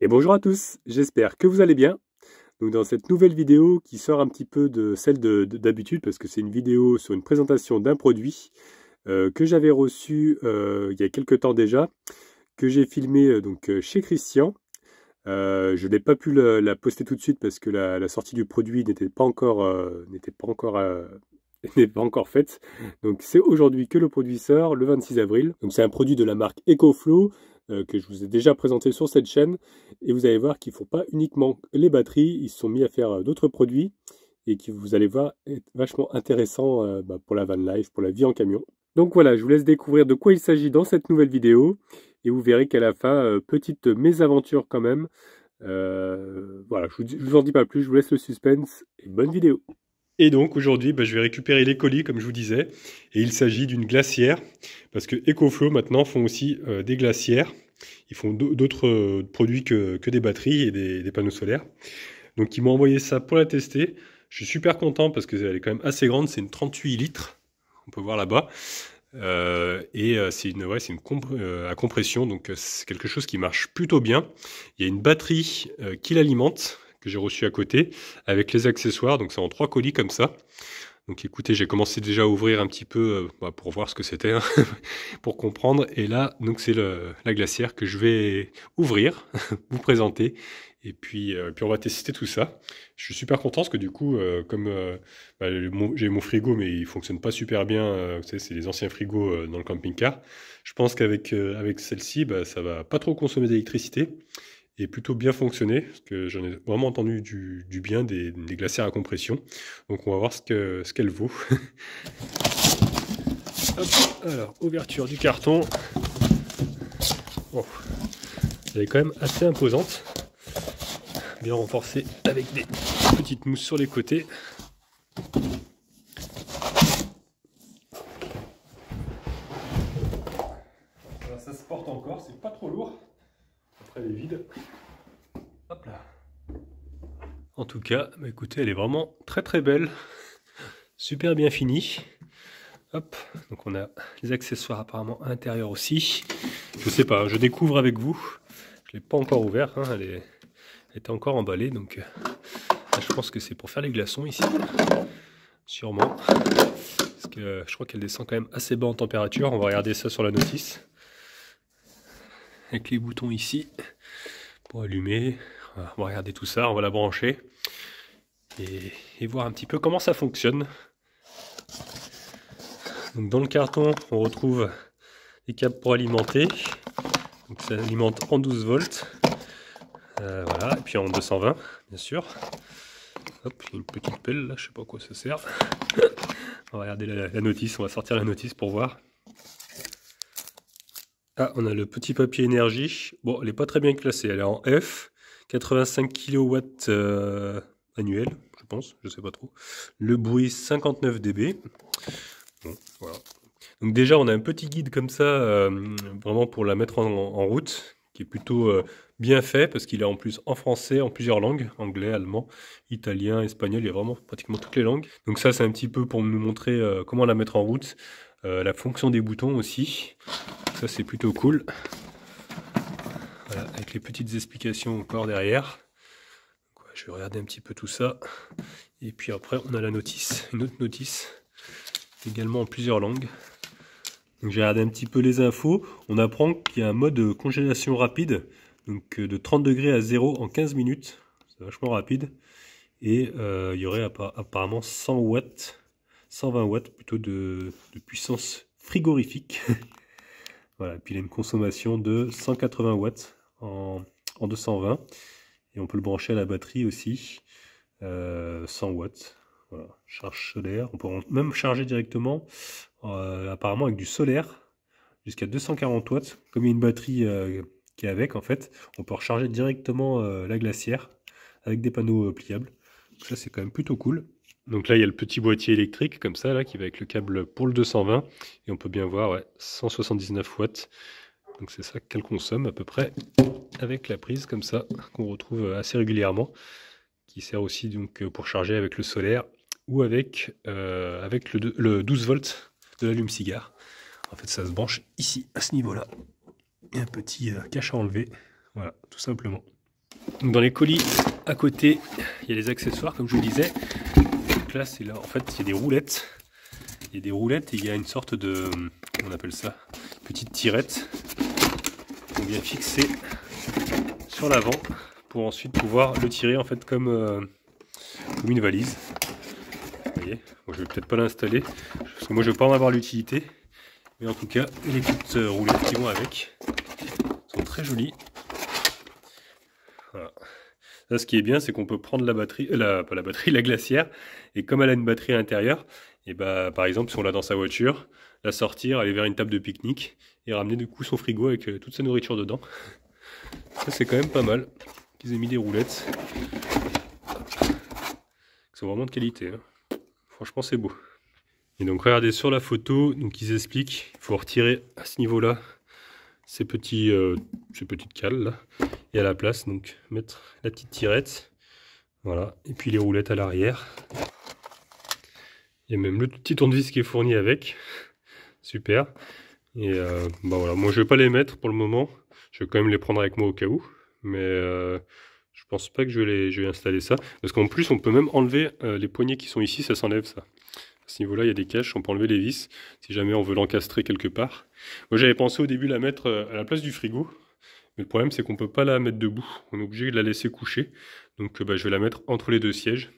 Et bonjour à tous, j'espère que vous allez bien. Donc dans cette nouvelle vidéo qui sort un petit peu de celle d'habitude parce que c'est une vidéo sur une présentation d'un produit que j'avais reçu il y a quelques temps déjà, que j'ai filmé chez Christian. Je n'ai pas pu la poster tout de suite parce que la sortie du produit n'est pas encore faite. Donc c'est aujourd'hui que le produit sort, le 26 avril. Donc c'est un produit de la marque EcoFlow que je vous ai déjà présenté sur cette chaîne. Et vous allez voir qu'ils ne font pas uniquement les batteries, ils se sont mis à faire d'autres produits et qui, vous allez voir, est vachement intéressant pour la van life, pour la vie en camion. Donc voilà, je vous laisse découvrir de quoi il s'agit dans cette nouvelle vidéo. Et vous verrez qu'à la fin, petite mésaventure quand même. Voilà, je vous en dis pas plus, je vous laisse le suspense et bonne vidéo. Et donc aujourd'hui, je vais récupérer les colis comme je vous disais, et il s'agit d'une glacière, parce que EcoFlow maintenant font aussi des glacières. Ils font d'autres produits que des batteries et des panneaux solaires. Donc ils m'ont envoyé ça pour la tester. Je suis super content parce qu'elle est quand même assez grande, c'est une 38 litres, on peut voir là-bas. C'est à compression, donc c'est quelque chose qui marche plutôt bien. Il y a une batterie qui l'alimente, que j'ai reçue à côté, avec les accessoires, donc c'est en 3 colis comme ça. Donc écoutez, j'ai commencé déjà à ouvrir un petit peu pour voir ce que c'était, hein, pour comprendre. Et là, donc c'est la glacière que je vais ouvrir, vous présenter. Et puis on va tester tout ça. Je suis super content parce que du coup, j'ai mon frigo, mais il fonctionne pas super bien. Vous savez, c'est les anciens frigos dans le camping-car. Je pense avec celle-ci, ça va pas trop consommer d'électricité et plutôt bien fonctionner, parce que j'en ai vraiment entendu du bien des glacières à compression. Donc on va voir ce qu'elle vaut. Hop, alors, ouverture du carton. Bon, elle est quand même assez imposante. Bien renforcée avec des petites mousses sur les côtés. Alors ça se porte encore, c'est pas trop lourd. Après elle est vide. Hop là. En tout cas, écoutez, elle est vraiment très très belle. Super bien finie. Hop, donc on a les accessoires apparemment à l'intérieur aussi. Je sais pas, je découvre avec vous. Je ne l'ai pas encore ouvert, hein, elle était encore emballée, donc là, je pense que c'est pour faire les glaçons ici. Sûrement. Parce que je crois qu'elle descend quand même assez bas en température. On va regarder ça sur la notice. Avec les boutons ici pour allumer. Voilà, on va regarder tout ça, on va la brancher. Et voir un petit peu comment ça fonctionne. Donc dans le carton, on retrouve les câbles pour alimenter. Donc ça alimente en 12 volts. Voilà, et puis en 220, bien sûr. Hop, il y a une petite pelle là, je sais pas à quoi ça sert. On va regarder la notice, on va sortir la notice pour voir. Ah, on a le petit papier énergie. Bon, elle n'est pas très bien classée, elle est en F, 85 kW annuel, je pense, je sais pas trop. Le bruit 59 dB. Bon, voilà. Donc déjà, on a un petit guide comme ça, vraiment pour la mettre en route, qui est plutôt bien fait, parce qu'il est en plus en français, en plusieurs langues, anglais, allemand, italien, espagnol, il y a vraiment pratiquement toutes les langues. Donc ça, c'est un petit peu pour nous montrer comment la mettre en route, la fonction des boutons aussi. Ça, c'est plutôt cool. Voilà, avec les petites explications encore derrière. Donc, je vais regarder un petit peu tout ça. Et puis après, on a la notice, une autre notice, également en plusieurs langues. Donc j'ai regardé un petit peu les infos. On apprend qu'il y a un mode congélation rapide, donc de 30 degrés à 0 en 15 minutes. C'est vachement rapide. Et il y aurait apparemment 100 watts, 120 watts plutôt de puissance frigorifique. Voilà, et puis il a une consommation de 180 watts en 220. Et on peut le brancher à la batterie aussi, 100 watts. Voilà, charge solaire. On peut même charger directement, apparemment avec du solaire, jusqu'à 240 watts. Comme il y a une batterie qui est avec, en fait, on peut recharger directement la glacière avec des panneaux pliables. Donc ça, c'est quand même plutôt cool. Donc là, il y a le petit boîtier électrique, comme ça, là, qui va avec le câble pour le 220. Et on peut bien voir, ouais, 179 watts. Donc c'est ça qu'elle consomme à peu près, avec la prise, comme ça, qu'on retrouve assez régulièrement, qui sert aussi donc pour charger avec le solaire ou avec le 12 volts de l'allume-cigare. En fait, ça se branche ici, à ce niveau-là. Il y a un petit cache à enlever. Voilà, tout simplement. Donc dans les colis à côté, il y a les accessoires comme je vous le disais. Donc là, c'est là, en fait, il y a des roulettes. Il y a des roulettes et il y a une sorte de, on appelle ça, petite tirette qu'on vient fixer sur l'avant pour ensuite pouvoir le tirer en fait comme une valise. Vous voyez, bon, je vais peut-être pas l'installer parce que moi je vais pas en avoir l'utilité, mais en tout cas les petites roulettes qui vont avec sont très jolies. Voilà. Là, ce qui est bien, c'est qu'on peut prendre la batterie, pas la batterie, la glacière, et comme elle a une batterie à l'intérieur, et bah par exemple si on l'a dans sa voiture, la sortir, aller vers une table de pique-nique et ramener du coup son frigo avec toute sa nourriture dedans. Ça c'est quand même pas mal. Ils ont mis des roulettes. Ils sont vraiment de qualité. Hein. Franchement c'est beau. Et donc regardez sur la photo, donc ils expliquent, il faut retirer à ce niveau-là ces petites cales là. Et à la place, donc mettre la petite tirette. Voilà. Et puis les roulettes à l'arrière. Il y a même le petit tournevis qui est fourni avec. Super. Et bah voilà, moi je vais pas les mettre pour le moment. Je vais quand même les prendre avec moi au cas où. Mais je pense pas que je vais installer ça. Parce qu'en plus, on peut même enlever les poignées qui sont ici, ça s'enlève ça. À ce niveau-là, il y a des caches, on peut enlever les vis si jamais on veut l'encastrer quelque part. Moi j'avais pensé au début la mettre à la place du frigo. Mais le problème, c'est qu'on ne peut pas la mettre debout. On est obligé de la laisser coucher. Donc bah, je vais la mettre entre les deux sièges.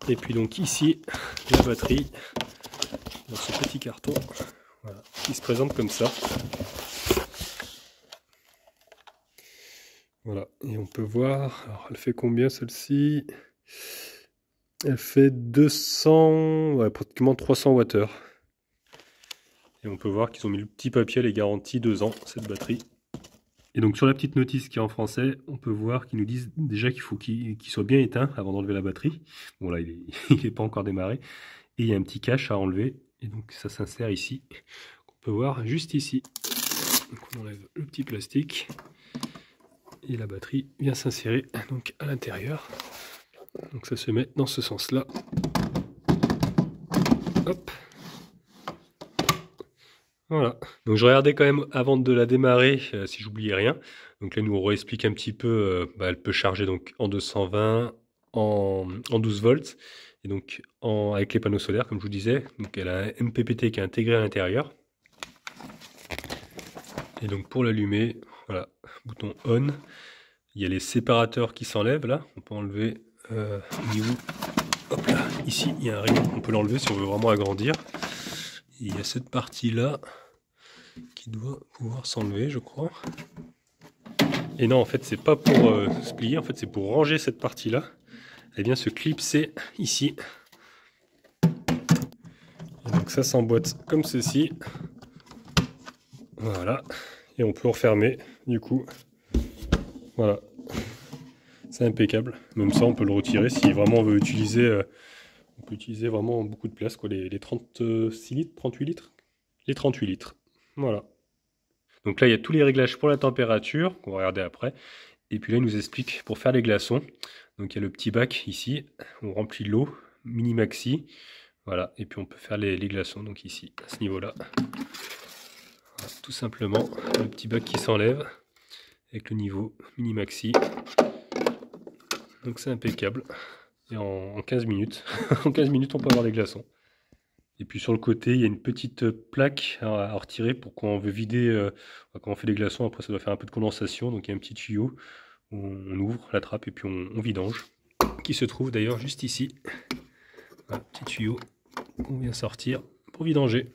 Et puis donc ici, la batterie dans ce petit carton. Voilà, qui se présente comme ça. Voilà, et on peut voir, alors elle fait combien celle-ci? Elle fait 200, ouais, pratiquement 300 Wh. Et on peut voir qu'ils ont mis le petit papier, les garanties 2 ans, cette batterie. Et donc sur la petite notice qui est en français, on peut voir qu'ils nous disent déjà qu'il faut qu'il soit bien éteint avant d'enlever la batterie. Bon là, il n'est pas encore démarré. Et il y a un petit cache à enlever. Et donc ça s'insère ici. On peut voir juste ici. Donc on enlève le petit plastique. Et la batterie vient s'insérer donc à l'intérieur. Donc ça se met dans ce sens-là. Hop. Voilà. Donc je regardais quand même avant de la démarrer si j'oubliais rien. Donc là, il nous réexplique un petit peu. Elle peut charger donc en 220, en 12 volts. Et donc avec les panneaux solaires, comme je vous disais. Donc elle a un MPPT qui est intégré à l'intérieur. Et donc pour l'allumer, voilà, bouton on. Il y a les séparateurs qui s'enlèvent là. On peut enlever au niveau. Hop là, ici il y a un rayon. On peut l'enlever si on veut vraiment agrandir. Et il y a cette partie là qui doit pouvoir s'enlever, je crois. Et non, en fait, c'est pas pour se plier, en fait, c'est pour ranger cette partie-là. Elle vient se clipser ici. Et donc ça s'emboîte comme ceci. Voilà. Et on peut refermer, du coup. Voilà. C'est impeccable. Même ça, on peut le retirer si vraiment on veut utiliser... on peut utiliser vraiment beaucoup de place, quoi. Les 36 litres, 38 litres. Les 38 litres. Voilà. Donc là, il y a tous les réglages pour la température, qu'on va regarder après. Et puis là, il nous explique pour faire les glaçons. Donc il y a le petit bac ici, on remplit l'eau, mini maxi. Voilà, et puis on peut faire les glaçons, donc ici, à ce niveau-là. Voilà, tout simplement, le petit bac qui s'enlève, avec le niveau mini maxi. Donc c'est impeccable. Et en 15 minutes, en 15 minutes, on peut avoir des glaçons. Et puis sur le côté, il y a une petite plaque à retirer pour quand on veut vider, quand on fait des glaçons, après ça doit faire un peu de condensation, donc il y a un petit tuyau, on ouvre la trappe et puis on vidange, qui se trouve d'ailleurs juste ici. Un petit tuyau qu'on vient sortir pour vidanger.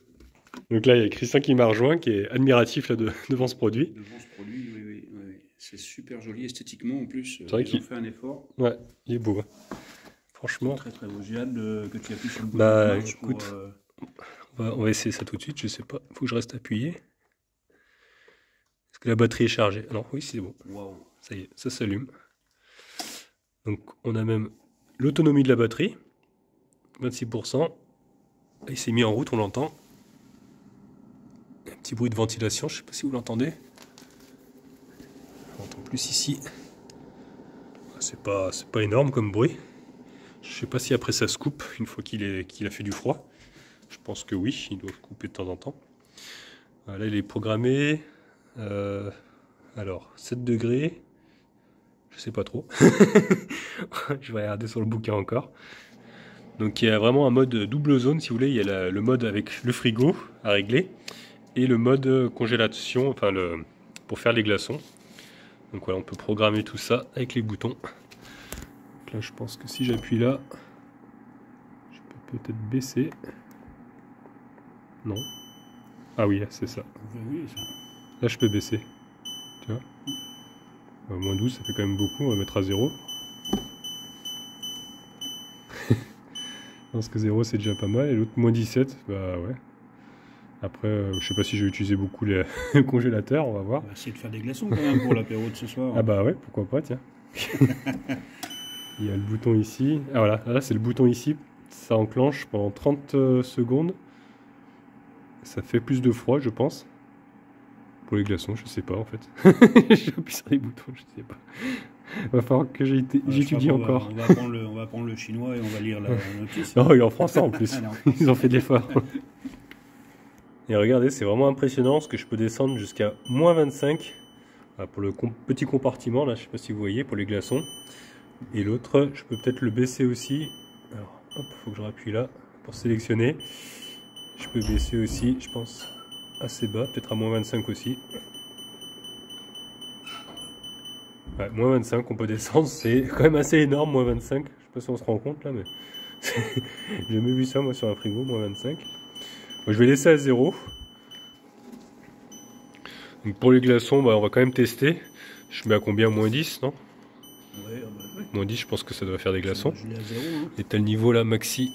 Donc là, il y a Christian qui m'a rejoint, qui est admiratif là, devant ce produit. Devant ce produit, oui, oui, oui. C'est super joli esthétiquement en plus. C'est vrai ils ont fait un effort. Ouais, il est beau. Hein. Franchement. Très très beau. J'ai hâte que tu appuies sur le bouton. Bah écoute, on va essayer ça tout de suite. Je sais pas, faut que je reste appuyé. Est-ce que la batterie est chargée? Alors oui, c'est bon. Waouh. Ça y est, ça s'allume. Donc on a même l'autonomie de la batterie, 26%. Il s'est mis en route, on l'entend. Un petit bruit de ventilation, je sais pas si vous l'entendez. On entend plus ici. C'est pas énorme comme bruit. Je sais pas si après ça se coupe une fois qu'il a fait du froid. Je pense que oui, il doit couper de temps en temps. Là il est programmé. Alors 7 degrés. Je sais pas trop. Je vais regarder sur le bouquin encore. Donc il y a vraiment un mode double zone si vous voulez. Il y a le mode avec le frigo à régler et le mode congélation, enfin pour faire les glaçons. Donc voilà, on peut programmer tout ça avec les boutons. Donc là je pense que si j'appuie là, je peux peut-être baisser. Non. Ah oui, c'est ça. Là je peux baisser. Tu vois, moins 12 ça fait quand même beaucoup, on va mettre à 0. Je pense que 0 c'est déjà pas mal, et l'autre moins 17, bah ouais. Après, je sais pas si je vais utiliser beaucoup les congélateurs, on va voir. On va essayer de faire des glaçons quand même pour l'apéro de ce soir. Ah bah ouais, pourquoi pas, tiens. Il y a le bouton ici. Ah voilà, là c'est le bouton ici, ça enclenche pendant 30 secondes. Ça fait plus de froid, je pense. Pour les glaçons, je sais pas en fait. J'appuie sur les boutons, je sais pas. Va falloir que j'étudie encore. On va prendre le chinois et on va lire la notice. Non, il est en français en plus. Ils ont fait de l'effort. Et regardez, c'est vraiment impressionnant parce que je peux descendre jusqu'à moins 25. Voilà, pour le petit compartiment, là, je sais pas si vous voyez, pour les glaçons. Et l'autre, je peux peut-être le baisser aussi. Alors, hop, faut que je rappuie là pour sélectionner. Je peux baisser aussi, je pense, assez bas, peut-être à moins 25 aussi. Ouais, moins 25 on peut descendre, c'est quand même assez énorme, moins 25. Je sais pas si on se rend compte là, mais j'ai jamais vu ça moi sur un frigo, moins 25. Bon, je vais laisser à 0. Donc pour les glaçons, bah, on va quand même tester. Je mets à combien? Moins 10, non? Ouais. Moins 10, je pense que ça doit faire des glaçons. Je l'ai à 0. Hein. Et t'as le niveau là, maxi.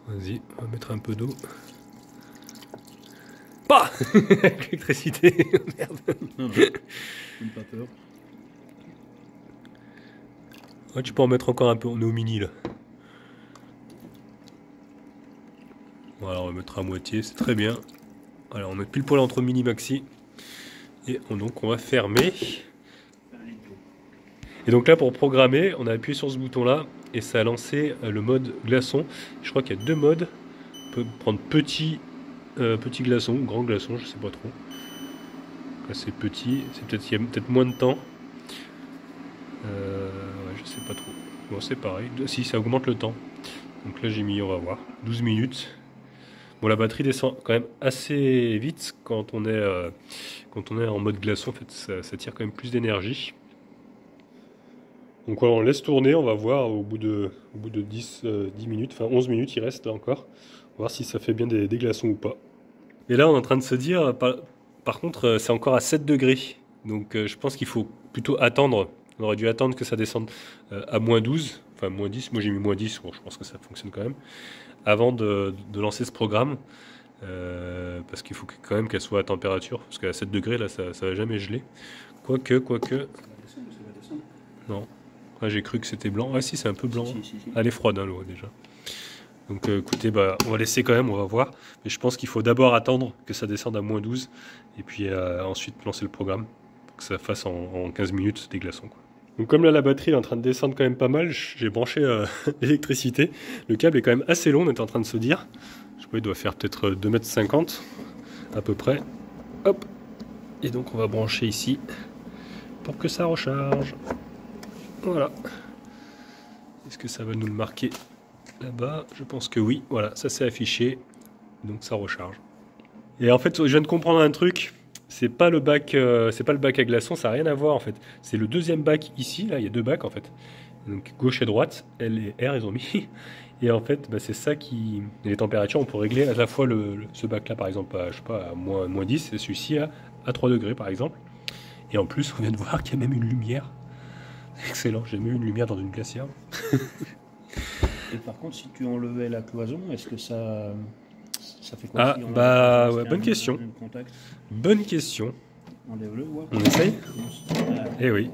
Vas-y, on va mettre un peu d'eau. Pas avec l'électricité. Merde. Non, pas peur. Ouais, tu peux en mettre encore un peu, on est au mini là. Voilà, on va mettre à moitié, c'est très bien. Voilà, on met pile poil entre mini maxi. Et donc on va fermer. Et donc là pour programmer, on a appuyé sur ce bouton là et ça a lancé le mode glaçon. Je crois qu'il y a deux modes. On peut prendre petit glaçon ou grand glaçon, je sais pas trop. Là c'est petit, il y a peut-être moins de temps. Ouais, je sais pas trop. Bon, c'est pareil. Si, ça augmente le temps. Donc là, j'ai mis, on va voir, 12 minutes. Bon, la batterie descend quand même assez vite quand on est en mode glaçon. En fait, ça tire quand même plus d'énergie. Donc voilà, on laisse tourner. On va voir au bout de 10 minutes, enfin 11 minutes, il reste là encore. On va voir si ça fait bien des glaçons ou pas. Et là, on est en train de se dire, par contre, c'est encore à 7 degrés. Donc je pense qu'il faut plutôt attendre. On aurait dû attendre que ça descende à moins 12, enfin moins 10, moi j'ai mis moins 10, bon, je pense que ça fonctionne quand même, avant de lancer ce programme, parce qu'il faut quand même qu'elle soit à température, parce qu'à 7 degrés là ça va jamais geler, quoique... Ça va descendre. Non, ah, j'ai cru que c'était blanc, ah si c'est un peu blanc, si. Elle est froide hein, l'eau déjà. Donc écoutez, bah, on va laisser quand même, on va voir, mais je pense qu'il faut d'abord attendre que ça descende à moins 12, et puis ensuite lancer le programme, pour que ça fasse en 15 minutes des glaçons quoi. Donc comme là la batterie est en train de descendre quand même pas mal, j'ai branché l'électricité. Le câble est quand même assez long, on est en train de se dire. Je sais pas, il doit faire peut-être 2,50 m à peu près. Hop. Et donc on va brancher ici pour que ça recharge. Voilà. Est-ce que ça va nous le marquer là-bas? Je pense que oui. Voilà, ça s'est affiché. Donc ça recharge. Et en fait, je viens de comprendre un truc. C'est pas le bac à glaçons, ça n'a rien à voir en fait. C'est le deuxième bac ici, là il y a deux bacs en fait. Donc gauche et droite, L et R ils ont mis. Et en fait, bah, c'est ça qui... Les températures, on peut régler à la fois ce bac là par exemple à, je sais pas, à moins 10 et celui-ci à 3 degrés par exemple. Et en plus, on vient de voir qu'il y a même une lumière. Excellent, j'ai mis une lumière dans une glacière. Et par contre, si tu enlevais la cloison, est-ce que ça fait quoi? Ah, bah, ouais, bonne question. Bonne question. Enlève-le, voir. On essaye? Eh oui.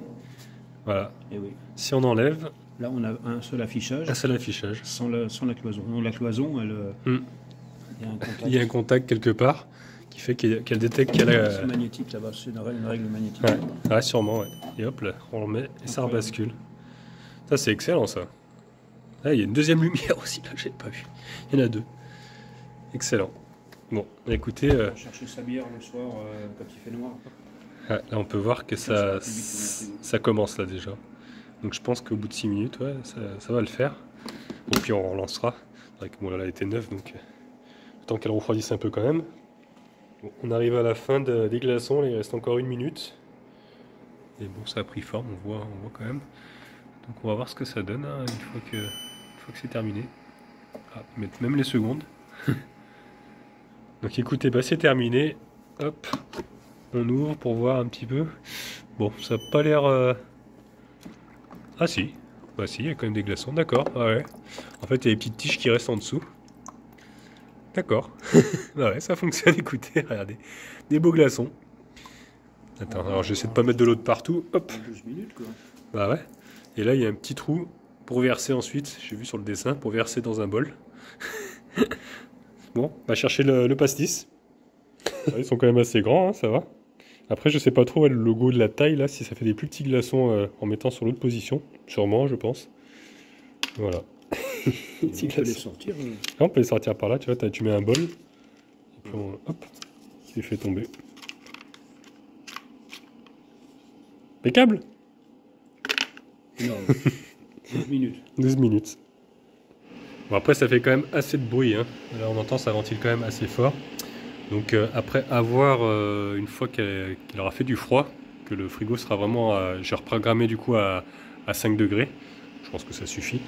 Voilà. Eh oui. Si on enlève... Là, on a un seul affichage. Un seul affichage. Sans la cloison. Non, la cloison, elle... Il y a un contact quelque part qui fait qu'elle détecte qu'elle a... C'est magnétique là-bas, c'est une règle magnétique. Ouais. Ah, sûrement, ouais. Et hop là, on le remet et ça rebascule. Ça, c'est excellent, ça. Ah, il y a une deuxième lumière aussi, là, j'avais pas vu. Il y en a deux. Excellent. Bon, écoutez... Chercher sa bière le soir quand il fait noir. Ouais, là on peut voir que Ça va ça, plus vite que mon frigo. ça commence là déjà. Donc je pense qu'au bout de 6 minutes, ouais, ça va le faire. Et puis on relancera. C'est vrai que bon, là, elle a été neuve, donc le temps qu'elle refroidisse un peu quand même. Bon, on arrive à la fin des glaçons, là, il reste encore 1 minute. Et bon, ça a pris forme, on voit quand même. Donc on va voir ce que ça donne hein, une fois que c'est terminé. Ah, mettre même les secondes. Donc écoutez, bah c'est terminé. Hop, on ouvre pour voir un petit peu. Bon, ça n'a pas l'air... Ah si, bah si, il y a quand même des glaçons, d'accord. Ah ouais. En fait, il y a des petites tiges qui restent en dessous. D'accord. Bah ouais, ça fonctionne, écoutez, regardez. Des beaux glaçons. Attends, alors j'essaie de pas mettre de l'eau de partout. Hop. 12 minutes quoi. Bah ouais. Et là, il y a un petit trou pour verser ensuite, j'ai vu sur le dessin, pour verser dans un bol. Bon, on va chercher le pastis. Ouais, ils sont quand même assez grands, hein, ça va. Après, je sais pas trop ouais, le logo de la taille, là, si ça fait des plus petits glaçons en mettant sur l'autre position. Sûrement, je pense. Voilà. On peut les sortir. Ah, on peut les sortir par là, tu vois, tu mets un bol. Et puis hop, tu les fais tomber. Impeccable. Non, 12 minutes. 12 minutes. Bon, après, ça fait quand même assez de bruit. Hein. Là, on entend, ça ventile quand même assez fort. Donc, après avoir, une fois qu'elle aura fait du froid, que le frigo sera vraiment. J'ai reprogrammé du coup à 5 degrés. Je pense que ça suffit.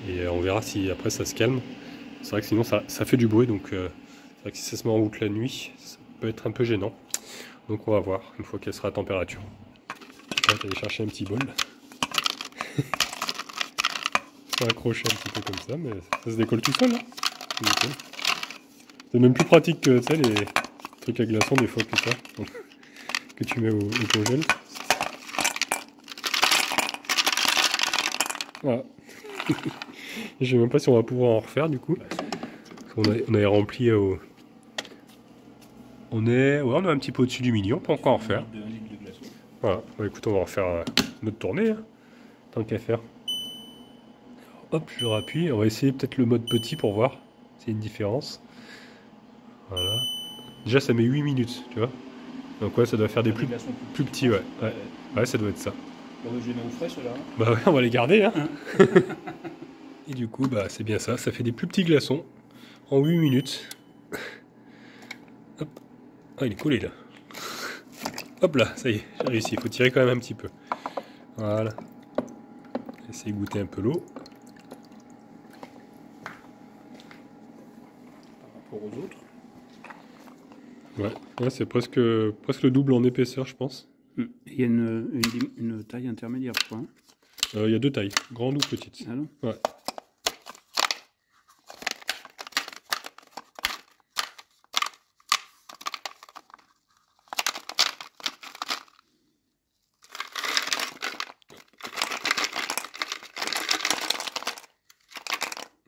Et on verra si après ça se calme. C'est vrai que sinon, ça fait du bruit. Donc, c'est vrai que si ça se met en route la nuit, ça peut être un peu gênant. Donc, on va voir une fois qu'elle sera à température. On va aller chercher un petit bol. Faut accrocher un petit peu comme ça, mais ça se décolle tout seul. Hein. C'est même plus pratique que tu sais, les trucs à glaçons des fois que ça, donc, que tu mets au congèle. Voilà. Je sais même pas si on va pouvoir en refaire du coup. On a rempli au. On a un petit peu au-dessus du million, on peut encore en refaire. Voilà, bah, écoute, on va en refaire notre tournée, hein, tant qu'à faire. Hop, je rappuie. On va essayer peut-être le mode petit pour voir s'il y a une différence. Voilà. Déjà, ça met 8 minutes, tu vois. Donc, ouais, ça doit faire des plus petits, ouais. Ouais, ça doit être ça. Bon, je les mets au frais, ceux-là. Bah ouais, on va les garder, hein. Et du coup, bah, c'est bien ça. Ça fait des plus petits glaçons en 8 minutes. Hop. Ah, il est collé, là. Hop là, ça y est, j'ai réussi. Il faut tirer quand même un petit peu. Voilà. Essayer de goûter un peu l'eau. Par rapport aux autres. Ouais, c'est presque le double en épaisseur, je pense. Il y a une taille intermédiaire, je crois. Il y a deux tailles, grande ou petite. Ah non ? Ouais.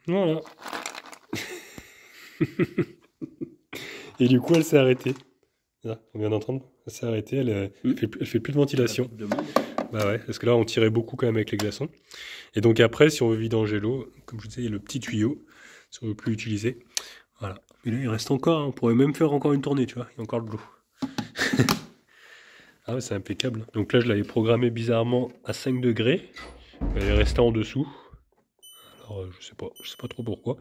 Voilà. Et du coup, elle s'est arrêtée. Là, on vient d'entendre. Elle s'est arrêtée. Elle fait plus de ventilation. Bah ouais, parce que là, on tirait beaucoup quand même avec les glaçons. Et donc après, si on veut vidanger l'eau, comme je vous disais, il y a le petit tuyau, si on veut plus l'utiliser. Voilà. Mais là, il reste encore. Hein. On pourrait même faire encore une tournée, tu vois. Il y a encore de l'eau. Ah ouais, c'est impeccable. Donc là, je l'avais programmé bizarrement à 5 degrés. Elle est restée en dessous. Alors, je sais pas trop pourquoi.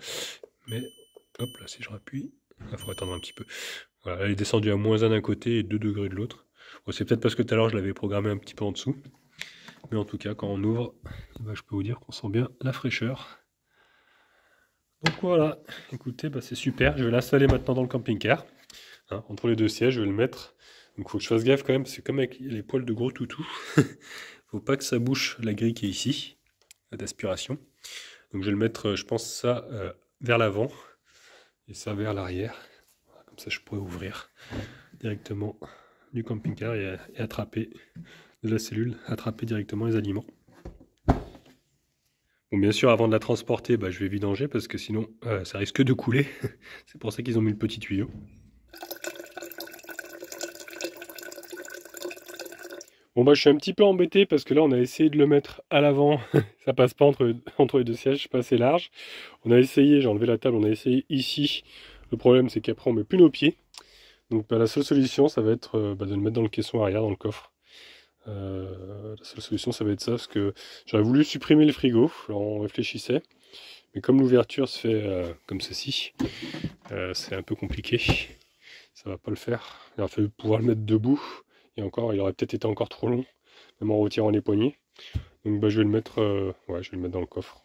Mais hop, là, si je rappuie, il faut attendre un petit peu. Voilà, elle est descendue à -1 d'un côté et 2 degrés de l'autre. Bon, c'est peut-être parce que tout à l'heure, je l'avais programmé un petit peu en dessous. Mais en tout cas, quand on ouvre, bah, je peux vous dire qu'on sent bien la fraîcheur. Donc voilà, écoutez, bah, c'est super. Je vais l'installer maintenant dans le camping-car. Hein, entre les deux sièges, je vais le mettre. Donc il faut que je fasse gaffe quand même, parce que comme avec les poils de gros toutou, faut pas que ça bouche la grille qui est ici, d'aspiration. Donc je vais le mettre, je pense, ça vers l'avant et ça vers l'arrière. Voilà, comme ça, je pourrais ouvrir directement du camping-car et attraper de la cellule, attraper directement les aliments. Bon, bien sûr, avant de la transporter, bah, je vais vidanger parce que sinon, ça risque de couler. C'est pour ça qu'ils ont mis le petit tuyau. Bon, bah, je suis un petit peu embêté parce que là, on a essayé de le mettre à l'avant. Ça passe pas entre les deux sièges, c'est pas assez large. On a essayé, j'ai enlevé la table, on a essayé ici. Le problème, c'est qu'après, on met plus nos pieds. Donc bah, la seule solution, ça va être de le mettre dans le caisson arrière, dans le coffre. La seule solution, ça va être ça, parce que j'aurais voulu supprimer le frigo, alors on réfléchissait. Mais comme l'ouverture se fait comme ceci, c'est un peu compliqué. Ça va pas le faire. Il aurait fallu pouvoir le mettre debout. Et encore, il aurait peut-être été encore trop long, même en retirant les poignées. Donc bah, je vais le mettre, ouais, je vais le mettre dans le coffre.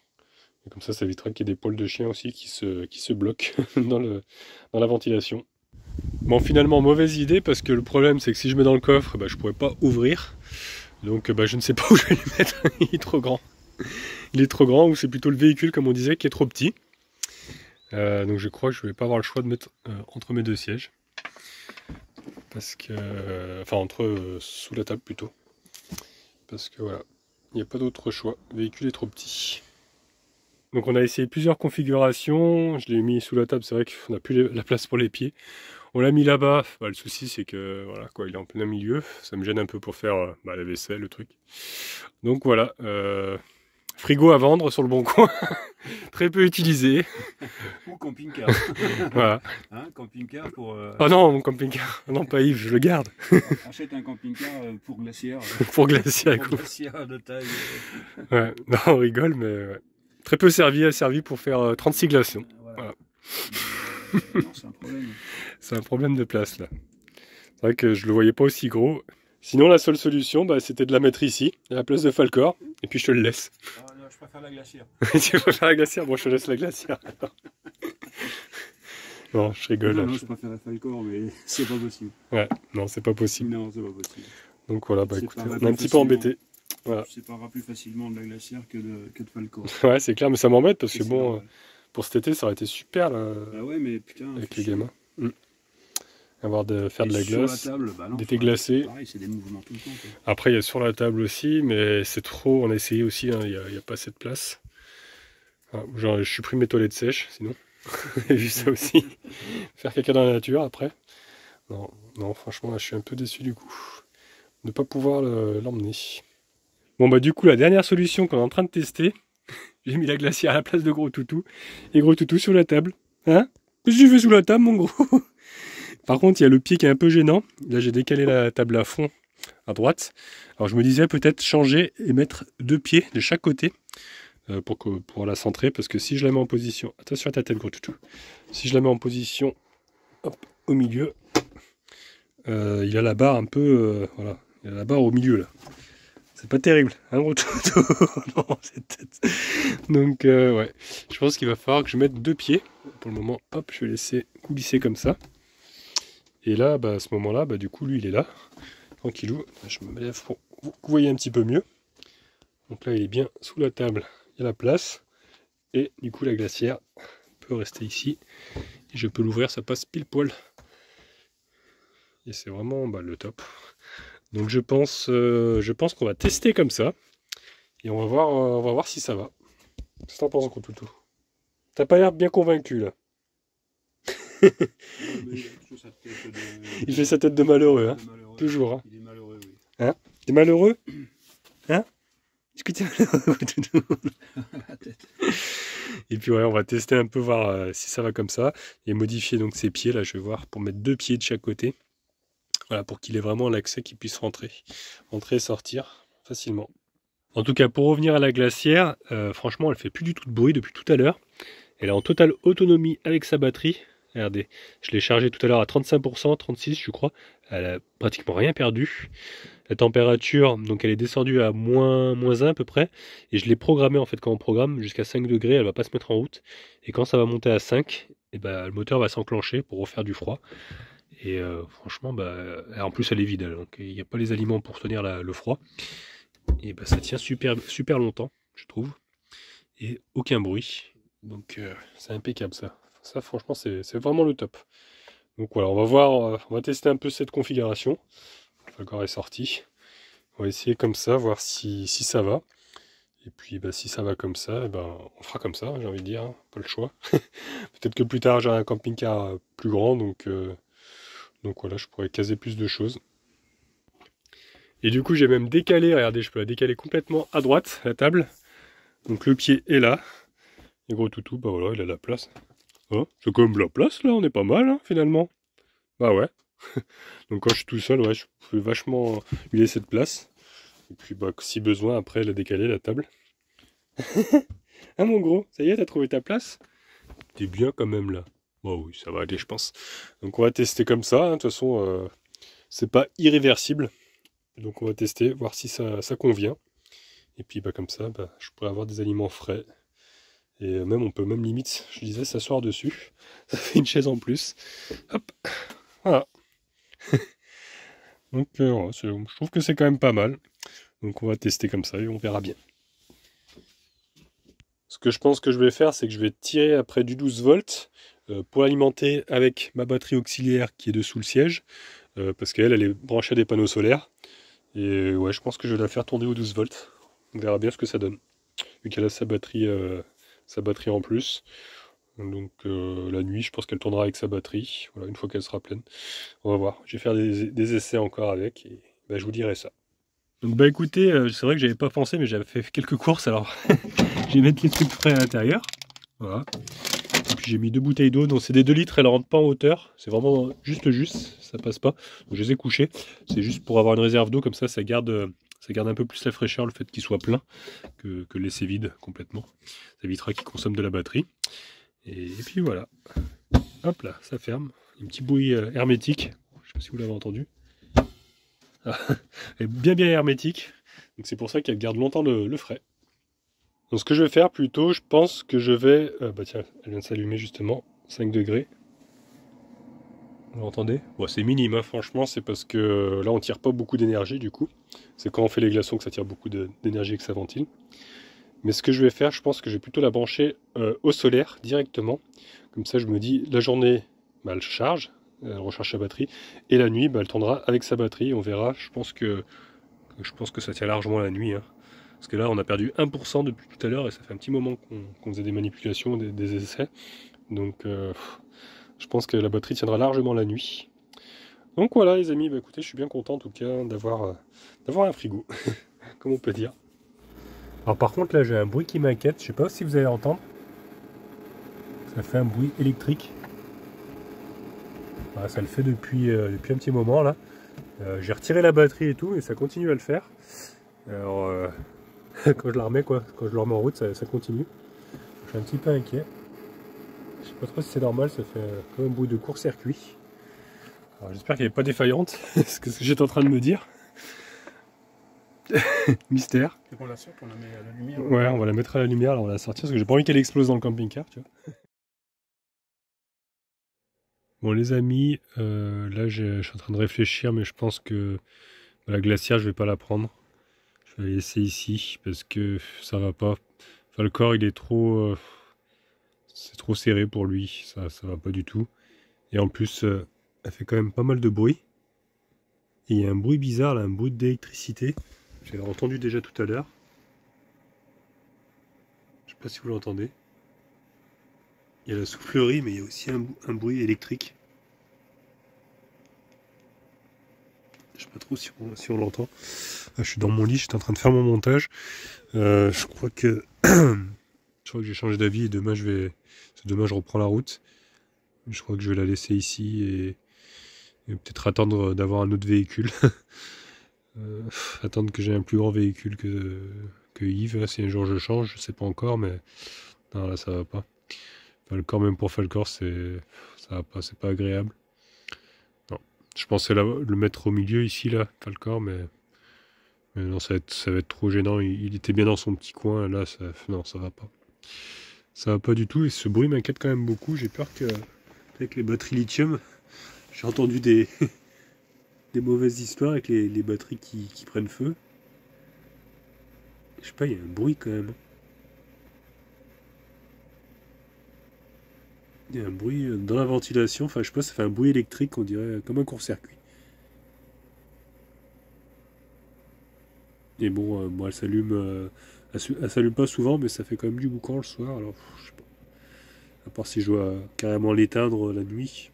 Et comme ça évitera qu'il y ait des poils de chien aussi qui se bloquent dans la ventilation. Bon, finalement, mauvaise idée, parce que le problème, c'est que si je mets dans le coffre, bah, je pourrais pas ouvrir. Donc bah, je ne sais pas où je vais le mettre. Il est trop grand. Il est trop grand, ou c'est plutôt le véhicule, comme on disait, qui est trop petit. Donc je crois que je vais pas avoir le choix de mettre entre mes deux sièges. Parce que... enfin, sous la table plutôt. Parce que voilà, il n'y a pas d'autre choix. Le véhicule est trop petit. Donc on a essayé plusieurs configurations. Je l'ai mis sous la table, c'est vrai qu'on n'a plus la place pour les pieds. On l'a mis là-bas. Bah, le souci, c'est que voilà, quoi, il est en plein milieu. Ça me gêne un peu pour faire la vaisselle, le truc. Donc voilà. Frigo à vendre sur le bon coin. Très peu utilisé. Ou camping-car. Voilà. Hein, camping-car pour... Oh non, mon camping-car. Non, pas Yves, je le garde. Achète un camping-car pour glacière. Pour glacier à Pour coup. glacière de taille. Ouais, non, on rigole, mais ouais. Très peu servi pour faire 36 glaçons. Voilà. Non, c'est un problème. C'est un problème de place là. C'est vrai que je le voyais pas aussi gros. Sinon, la seule solution, bah, c'était de la mettre ici, à la place de Falcor, et puis je te le laisse. Ah, non, je préfère la glacière. Tu préfères la glacière? Bon, je te laisse la glacière. Non, je rigole. Non, je préfère la Falcor, mais c'est pas possible. Ouais, non, c'est pas possible. Non, c'est pas possible. Donc voilà, bah écoutez, séparera on est un petit peu embêté. Voilà. Tu sépareras plus facilement de la glacière que de Falcor. Ouais, c'est clair, mais ça m'embête parce que C'est bon, normal. pour cet été, ça aurait été super là, Bah ouais, mais putain, avec fait les chier. gamins. Faire Et de la sur glace, la table, bah non, d'été glacé. pareil, c'est des mouvements tout le temps, quoi. Après, il y a sur la table aussi, mais c'est trop. On a essayé aussi, hein, il n'y a pas assez de place. Ah, genre, je supprime mes toilettes sèches, sinon. J'ai vu ça aussi. Faire caca dans la nature après. Non, non, franchement, là, je suis un peu déçu du coup. De ne pas pouvoir l'emmener. Bon, bah, du coup, la dernière solution qu'on est en train de tester, j'ai mis la glacière à la place de Gros Toutou. Et Gros Toutou sur la table. Hein? Qu'est-ce que tu fais sous la table, mon gros? Par contre, il y a le pied qui est un peu gênant. Là, j'ai décalé la table à fond à droite. Alors, je me disais peut-être changer et mettre 2 pieds de chaque côté pour la centrer. Parce que si je la mets en position... Attention à ta tête, Gros Toutou. Si je la mets en position hop, au milieu, il a la barre un peu... voilà, il a la barre au milieu, là. C'est pas terrible, hein, Gros Toutou? Non, c'est tête. Donc, ouais. Je pense qu'il va falloir que je mette 2 pieds. Pour le moment, hop, je vais laisser coulisser comme ça. Et là, bah, à ce moment-là, bah, du coup, lui, il est là, tranquillou. Je me lève pour que vous voyez un petit peu mieux. Donc là, il est bien sous la table, il y a la place. Et du coup, la glacière peut rester ici. Et je peux l'ouvrir, ça passe pile poil. Et c'est vraiment le top. Donc je pense qu'on va tester comme ça. Et on va voir si ça va. Qu'est-ce que t'en penses, Gros Toutou? T'as pas l'air bien convaincu, là. Il fait sa tête de malheureux, hein. Toujours, hein. Il est malheureux, oui. Hein? T'es malheureux? Hein? Est-ce que t'es malheureux, Toutou? La tête. Et puis ouais, on va tester un peu, voir si ça va comme ça. Et modifier donc ses pieds, là je vais voir, pour mettre 2 pieds de chaque côté. Voilà, pour qu'il ait vraiment l'accès, qu'il puisse rentrer et sortir facilement. En tout cas, pour revenir à la glacière, franchement, elle fait plus du tout de bruit depuis tout à l'heure. Elle est en totale autonomie avec sa batterie. Regardez, je l'ai chargée tout à l'heure à 35%, 36% je crois. Elle a pratiquement rien perdu. La température, donc elle est descendue à moins 1 à peu près. Et je l'ai programmée en fait, quand on programme jusqu'à 5 degrés, elle va pas se mettre en route. Et quand ça va monter à 5, et ben, le moteur va s'enclencher pour refaire du froid. Et franchement, en plus elle est vide, donc il n'y a pas les aliments pour tenir le froid. Et ça tient super, super longtemps, je trouve. Et aucun bruit. Donc c'est impeccable ça. Ça franchement c'est vraiment le top. Donc voilà, on va voir, on va tester un peu cette configuration. Falcor est sorti. On va essayer comme ça, voir si ça va. Et puis si ça va comme ça, on fera comme ça, j'ai envie de dire, hein, pas le choix. Peut-être que plus tard j'aurai un camping-car plus grand, donc voilà, je pourrais caser plus de choses. Et du coup j'ai même décalé, regardez, je peux la décaler complètement à droite, la table. Donc le pied est là. Et Gros Toutou, voilà, il a la place. Oh, c'est quand même la place là, on est pas mal hein, finalement. Bah ouais. Donc quand je suis tout seul, ouais, je peux vachement lui laisser de place. Et puis bah, si besoin, après la décaler, la table. Ah mon gros, ça y est, t'as trouvé ta place? T'es bien quand même là. Bon oui, ça va aller, je pense. Donc on va tester comme ça, hein. De toute façon, c'est pas irréversible. Donc on va tester, voir si ça convient. Et puis bah, comme ça, bah, je pourrais avoir des aliments frais. Et même on peut même limite, je disais, s'asseoir dessus. Ça fait une chaise en plus. Hop, voilà. Donc ouais, je trouve que c'est quand même pas mal. Donc on va tester comme ça et on verra bien. Ce que je pense que je vais faire, c'est que je vais tirer après du 12 volts pour l'alimenter avec ma batterie auxiliaire qui est dessous le siège. Parce qu'elle, elle est branchée à des panneaux solaires. Et ouais, je pense que je vais la faire tourner au 12 volts. On verra bien ce que ça donne. Vu qu'elle a sa batterie en plus. Donc la nuit, je pense qu'elle tournera avec sa batterie. Voilà, une fois qu'elle sera pleine. On va voir. Je vais faire des essais encore avec et bah, je vous dirai ça. Donc bah écoutez, c'est vrai que j'avais pas pensé, mais j'avais fait quelques courses, alors je vais mettre les trucs frais à l'intérieur. Voilà. Et puis j'ai mis 2 bouteilles d'eau, donc c'est des 2 litres, elles rentrent pas en hauteur, c'est vraiment juste, ça passe pas. Donc je les ai couchées, c'est juste pour avoir une réserve d'eau, comme ça garde un peu plus la fraîcheur, le fait qu'il soit plein, que le laisser vide complètement. Ça évitera qu'il consomme de la batterie. Et puis voilà. Hop là, ça ferme. Un petit bruit hermétique, je sais pas si vous l'avez entendu. Elle est bien hermétique, donc c'est pour ça qu'elle garde longtemps le frais. Donc ce que je vais faire plutôt, je pense que je vais... bah tiens, elle vient de s'allumer justement, 5 degrés. Vous entendez? Bon, c'est minime, hein, franchement, c'est parce que là on tire pas beaucoup d'énergie du coup. C'est quand on fait les glaçons que ça tire beaucoup d'énergie et que ça ventile. Mais ce que je vais faire, je pense que je vais plutôt la brancher au solaire directement. Comme ça je me dis, la journée, bah, elle charge, elle recharge sa batterie, et la nuit, bah, elle tournera avec sa batterie, on verra. Je pense que ça tient largement la nuit, hein. Parce que là, on a perdu 1% depuis tout à l'heure, et ça fait un petit moment qu'on faisait des manipulations, des essais. Donc je pense que la batterie tiendra largement la nuit. Donc voilà les amis, bah, écoutez, je suis bien content en tout cas d'avoir un frigo, comme on peut dire. Alors par contre là j'ai un bruit qui m'inquiète, je sais pas si vous allez entendre. Ça fait un bruit électrique. Voilà, ça le fait depuis un petit moment là. J'ai retiré la batterie et tout, et ça continue à le faire. Alors quand je la remets quand je le remets en route, ça continue. Je suis un petit peu inquiet. Je sais pas trop si c'est normal, ça fait comme un bruit de court-circuit. Alors j'espère qu'elle n'est pas défaillante, c'est ce que j'étais en train de me dire. Mystère. Et qu'on la sort, on la met à la lumière. Ouais, on va la mettre à la lumière, là on va la sortir, parce que j'ai pas envie qu'elle explose dans le camping-car, tu vois. Bon les amis, là je suis en train de réfléchir, mais je pense que la glacière je vais pas la prendre. Je vais la laisser ici, parce que ça va pas. Enfin le corps il est trop... c'est trop serré pour lui, ça va pas du tout. Et en plus, elle fait quand même pas mal de bruit. Et il y a un bruit bizarre là, un bruit d'électricité. J'avais entendu déjà tout à l'heure. Je sais pas si vous l'entendez. Il y a la soufflerie, mais il y a aussi un bruit électrique. Je sais pas trop si on l'entend. Ah, je suis dans mon lit, j'étais en train de faire mon montage. Je crois que j'ai changé d'avis et demain je reprends la route. Je crois que je vais la laisser ici et peut-être attendre d'avoir un autre véhicule. Attendre que j'ai un plus grand véhicule que Yves. Là, si un jour je change, je sais pas encore, mais non, là ça va pas. Falcor, même pour Falcor, ça va pas, c'est pas agréable. Non, je pensais le mettre au milieu ici, là, Falcor, mais non, ça va être trop gênant. Il était bien dans son petit coin, là, non, ça va pas. Ça va pas du tout, et ce bruit m'inquiète quand même beaucoup. J'ai peur que, avec les batteries lithium, j'ai entendu des mauvaises histoires avec les batteries qui prennent feu. Je sais pas, il y a un bruit quand même. Il y a un bruit dans la ventilation, enfin je sais pas, ça fait un bruit électrique, on dirait comme un court-circuit. Et bon, elle s'allume, elle s'allume pas souvent, mais ça fait quand même du boucan le soir, alors je sais pas. À part si je dois carrément l'éteindre la nuit.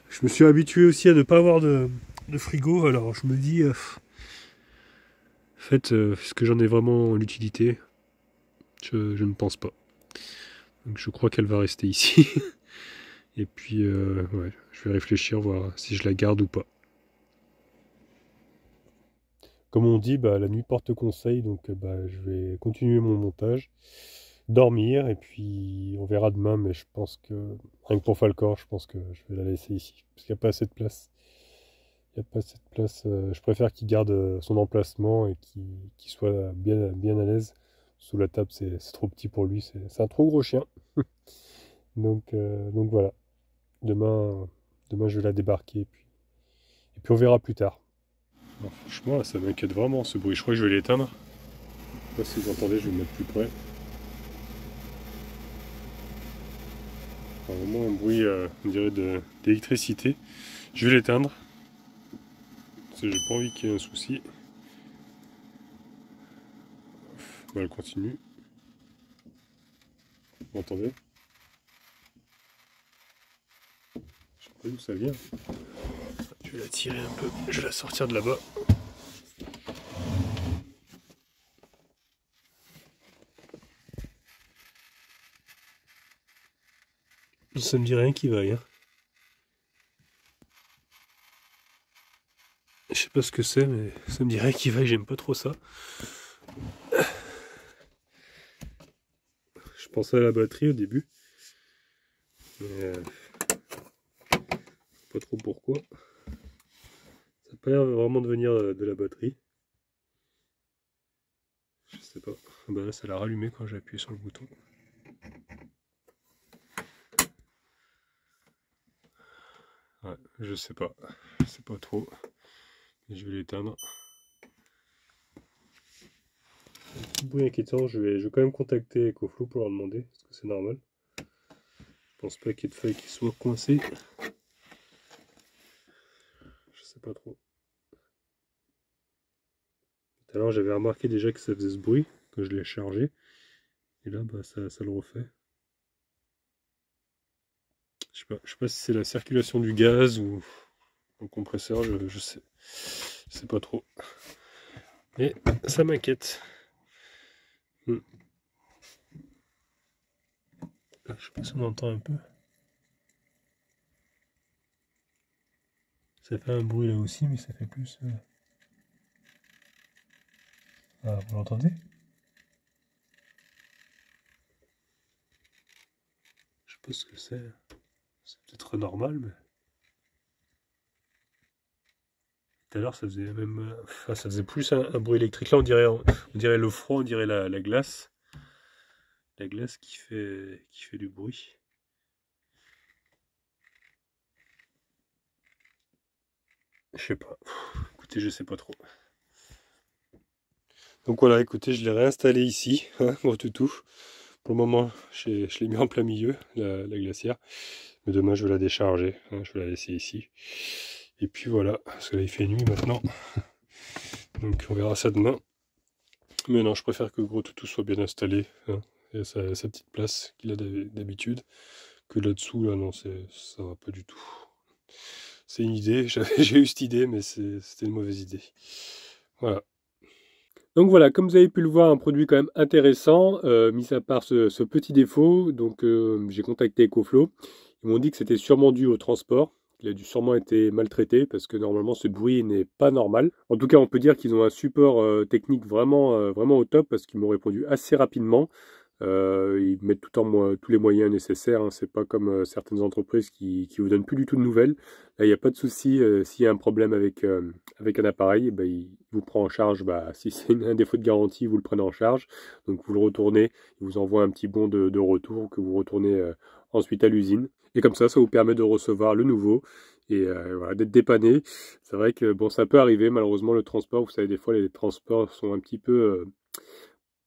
Je me suis habitué aussi à ne pas avoir de frigo, alors je me dis, en fait, est-ce que j'en ai vraiment l'utilité? Je ne pense pas. Donc je crois qu'elle va rester ici. Et puis, ouais, Je vais réfléchir, voir si je la garde ou pas. Comme on dit, bah, la nuit porte conseil, donc bah, je vais continuer mon montage, dormir, et puis on verra demain, mais je pense que, rien que pour Falcor, je pense que je vais la laisser ici, parce qu'il n'y a pas assez de place. Il n'y a pas assez de place, je préfère qu'il garde son emplacement et qu'il soit bien à l'aise. Sous la table, c'est trop petit pour lui, c'est un trop gros chien. Donc voilà, demain je vais la débarquer, et puis on verra plus tard. Alors, franchement, là, ça m'inquiète vraiment ce bruit. Je crois que je vais l'éteindre. Je sais pas si vous entendez, je vais me mettre plus près. Enfin, vraiment un bruit, on dirait d'électricité. Je vais l'éteindre. Parce que j'ai pas envie qu'il y ait un souci. Bah, elle continue. Vous entendez? Je sais pas d'où ça vient. Je vais la tirer un peu. Je vais la sortir de là-bas. Ça me dit rien qui vaille. Hein. Je sais pas ce que c'est, mais ça me dit rien qui vaille. J'aime pas trop ça. Je pensais à la batterie au début. Mais pas trop pourquoi. Ça n'a pas l'air vraiment de venir de la batterie. Je sais pas. Bah là, ça l'a rallumé quand j'ai appuyé sur le bouton. Ouais, je sais pas. Je sais pas trop. Je vais l'éteindre. Un petit bruit inquiétant. Je vais quand même contacter EcoFlow pour leur demander. Est-ce que c'est normal? Je pense pas qu'il y ait de feuilles qui soient coincées. Je sais pas trop. Tout à l'heure, j'avais remarqué déjà que ça faisait ce bruit quand je l'ai chargé. Et là, bah, ça le refait. Je sais pas si c'est la circulation du gaz ou le compresseur, je sais pas trop. Mais ça m'inquiète. Je sais pas si on entend un peu. Ça fait un bruit là aussi, mais ça fait plus... Ah, vous l'entendez? Je sais pas ce que c'est. C'est peut-être normal, mais... Tout à l'heure, ça faisait même... Enfin, ça faisait plus un bruit électrique. Là, on dirait le froid, on dirait la glace. La glace qui fait du bruit. Je sais pas. Écoutez, je sais pas trop. Donc voilà, écoutez, je l'ai réinstallé ici, hein, gros toutou. Pour le moment, je l'ai mis en plein milieu, la glacière. Mais demain, je vais la décharger. Hein, je vais la laisser ici. Et puis voilà, parce que là, il fait nuit maintenant. Donc on verra ça demain. Mais non, je préfère que Gros Toutou soit bien installé. Hein, et sa petite place qu'il a d'habitude. Que là-dessous, là, non, ça va pas du tout. C'est une idée, j'ai eu cette idée, mais c'était une mauvaise idée. Voilà. Donc voilà, comme vous avez pu le voir, un produit quand même intéressant, mis à part ce petit défaut. Donc j'ai contacté EcoFlow. Ils m'ont dit que c'était sûrement dû au transport. Il a dû sûrement été maltraité parce que normalement ce bruit n'est pas normal. En tout cas, on peut dire qu'ils ont un support technique vraiment au top parce qu'ils m'ont répondu assez rapidement. Ils mettent tous les moyens nécessaires. Hein. C'est pas comme certaines entreprises qui vous donnent plus du tout de nouvelles. Là, il n'y a pas de souci. S'il y a un problème avec un appareil, ben, il vous prend en charge. Bah, si c'est un défaut de garantie, vous le prenez en charge. Donc vous le retournez. Il vous envoie un petit bon de retour que vous retournez ensuite à l'usine. Et comme ça vous permet de recevoir le nouveau et voilà, d'être dépanné. C'est vrai que bon, ça peut arriver. Malheureusement, le transport, vous savez, des fois les transports sont un petit peu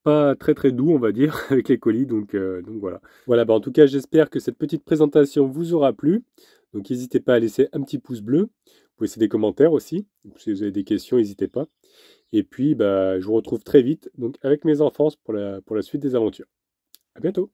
pas très très doux, on va dire, avec les colis. Donc voilà. Voilà, bah en tout cas, j'espère que cette petite présentation vous aura plu. Donc n'hésitez pas à laisser un petit pouce bleu. Vous pouvez laisser des commentaires aussi. Si vous avez des questions, n'hésitez pas. Et puis, bah, je vous retrouve très vite donc avec mes enfants pour la suite des aventures. À bientôt.